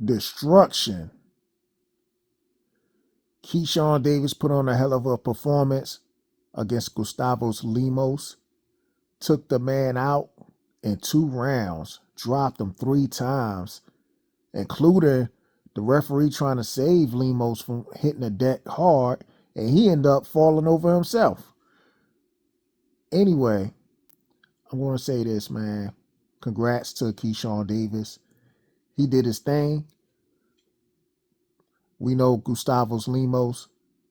destruction. Keyshawn Davis put on a hell of a performance against Gustavo Lemos. Took the man out in 2 rounds. Dropped him 3 times, including the referee trying to save Lemos from hitting the deck hard, and he ended up falling over himself. Anyway, I'm going to say this, man. Congrats to Keyshawn Davis. He did his thing. We know Gustavo Lemos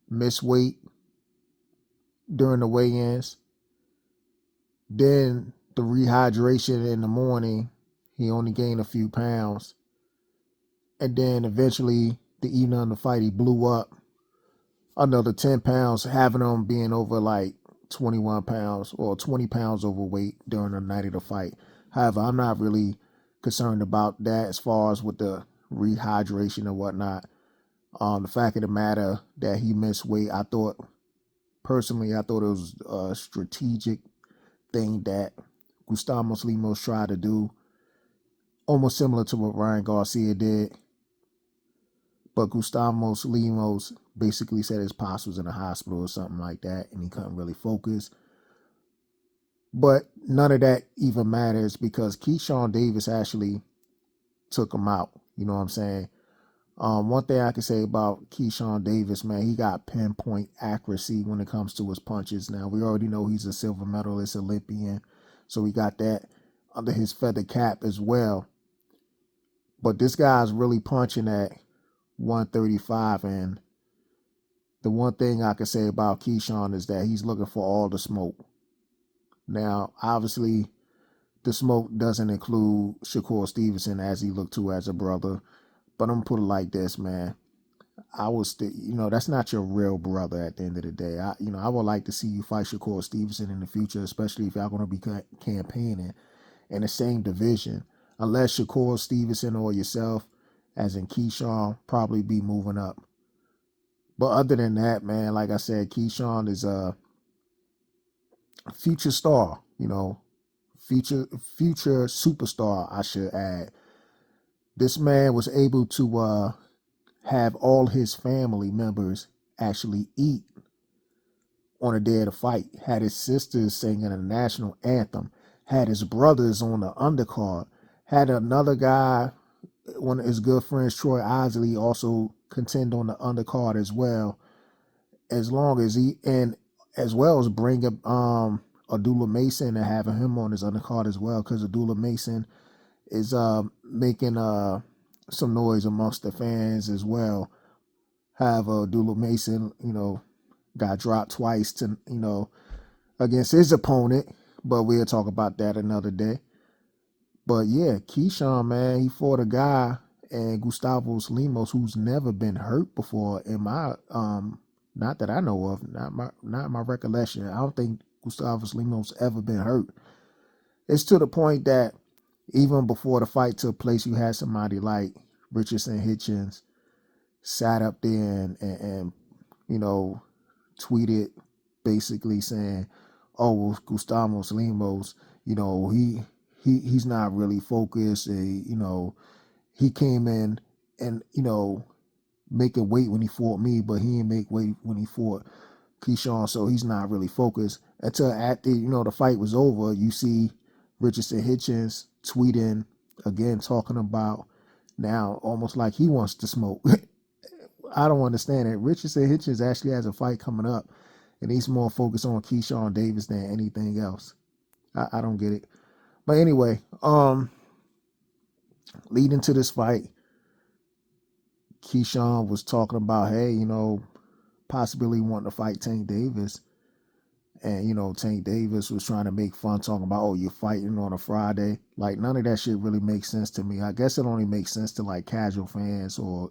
missed weight during the weigh-ins. Then the rehydration in the morning, he only gained a few pounds. And then eventually, the evening of the fight, he blew up another 10 pounds, having him being over like 21 pounds or 20 pounds overweight during the night of the fight. However, I'm not really concerned about that as far as with the rehydration and whatnot. The fact of the matter that he missed weight, I thought it was a strategic thing that Gustavo Lemos tried to do, almost similar to what Ryan Garcia did. But Gustavo Lemos basically said his pops was in the hospital or something like that, and he couldn't really focus. But none of that even matters because Keyshawn Davis actually took him out. You know what I'm saying? One thing I can say about Keyshawn Davis, man, he got pinpoint accuracy when it comes to his punches. Now, we already know he's a silver medalist Olympian, so we got that under his feather cap as well. But this guy's really punching at 135, and the one thing I can say about Keyshawn is that he's looking for all the smoke. Now, obviously, the smoke doesn't include Shakur Stevenson as he looked to as a brother. But I'm going to put it like this, man. That's not your real brother at the end of the day. I would like to see you fight Shakur Stevenson in the future, especially if y'all going to be campaigning in the same division. Unless Shakur Stevenson or yourself, as in Keyshawn, probably be moving up. But other than that, man, like I said, Keyshawn is a future star, future superstar, I should add. This man was able to have all his family members actually eat on the day of the fight. Had his sisters singing a national anthem. Had his brothers on the undercard. Had another guy, one of his good friends, Troy Isley, also contend on the undercard as well. As well as bring up Abdullah Mason and having him on his undercard as well, because Abdullah Mason is making some noise amongst the fans as well. However, Abdullah Mason, got dropped twice against his opponent, but we'll talk about that another day. But yeah, Keyshawn, man, he fought a guy, and Gustavo Lemos, who's never been hurt before in my not that I know of, not my recollection. I don't think Gustavo Lemos ever been hurt. It's to the point that even before the fight took place, you had somebody like Richardson Hitchens sat up there and tweeted basically saying, "Oh, well, Gustavo Lemos, he's not really focused. He came in and making weight when he fought me, but he didn't make weight when he fought Keyshawn, so he's not really focused." Until after the fight was over, you see Richardson Hitchens tweeting again, talking about now almost like he wants to smoke. I don't understand it. Richardson Hitchens actually has a fight coming up, and he's more focused on Keyshawn Davis than anything else. I don't get it. But anyway, leading to this fight, Keyshawn was talking about, hey, possibly wanting to fight Tank Davis. And, Tank Davis was trying to make fun, talking about, oh, you're fighting on a Friday. Like, none of that shit really makes sense to me. I guess it only makes sense to, like, casual fans or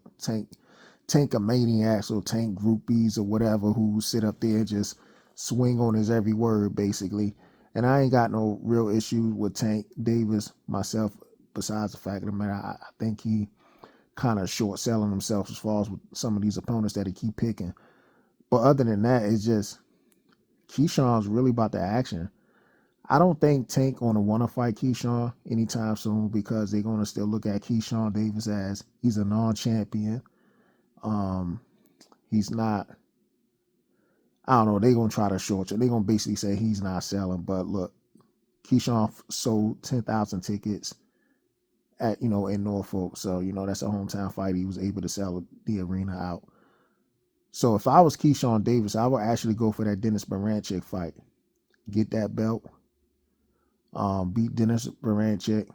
Tank-a-maniacs or Tank groupies or whatever who sit up there and just swing on his every word, basically. And I ain't got no real issue with Tank Davis myself, besides the fact of the matter, I think he kind of short-selling himself as far as with some of these opponents that he keep picking. But other than that, it's just Keyshawn's really about the action. I don't think Tank gonna want to fight Keyshawn anytime soon because they're gonna still look at Keyshawn Davis as he's a non-champion. Um, he's not. I don't know. They're gonna try to short you. They're gonna basically say he's not selling. But look, Keyshawn sold 10,000 tickets at in Norfolk, so that's a hometown fight. He was able to sell the arena out. So if I was Keyshawn Davis, I would actually go for that Dennis Baranchik fight. Get that belt, beat Dennis Baranchik,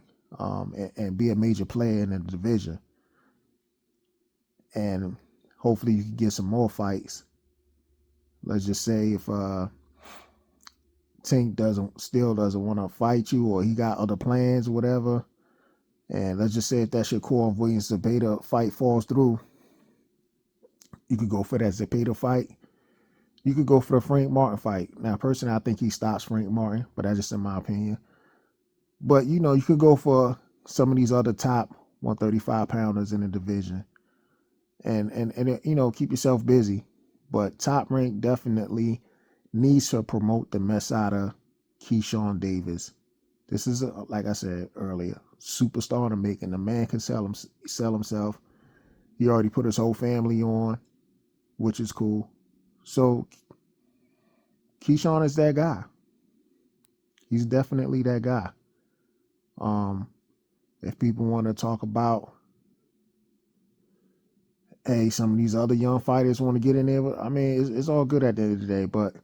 and be a major player in the division. And hopefully you can get some more fights. Let's just say if Tank still doesn't want to fight you, or he got other plans or whatever, and let's just say if that Shakur and Williams Zepeda fight falls through, you could go for that Zepeda fight. You could go for the Frank Martin fight. Now, personally, I think he stops Frank Martin, but that's just in my opinion. But, you could go for some of these other top 135 pounders in the division and keep yourself busy. But Top Rank definitely needs to promote the mess out of Keyshawn Davis. This is, like I said earlier, superstar to make, and the man can sell himself. He already put his whole family on, which is cool. So Keyshawn is that guy. He's definitely that guy. If people want to talk about, hey, some of these other young fighters want to get in there, I mean, it's all good at the end of the day. But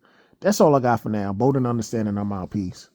that's all I got for now. Bold and understanding, I'm out. Peace.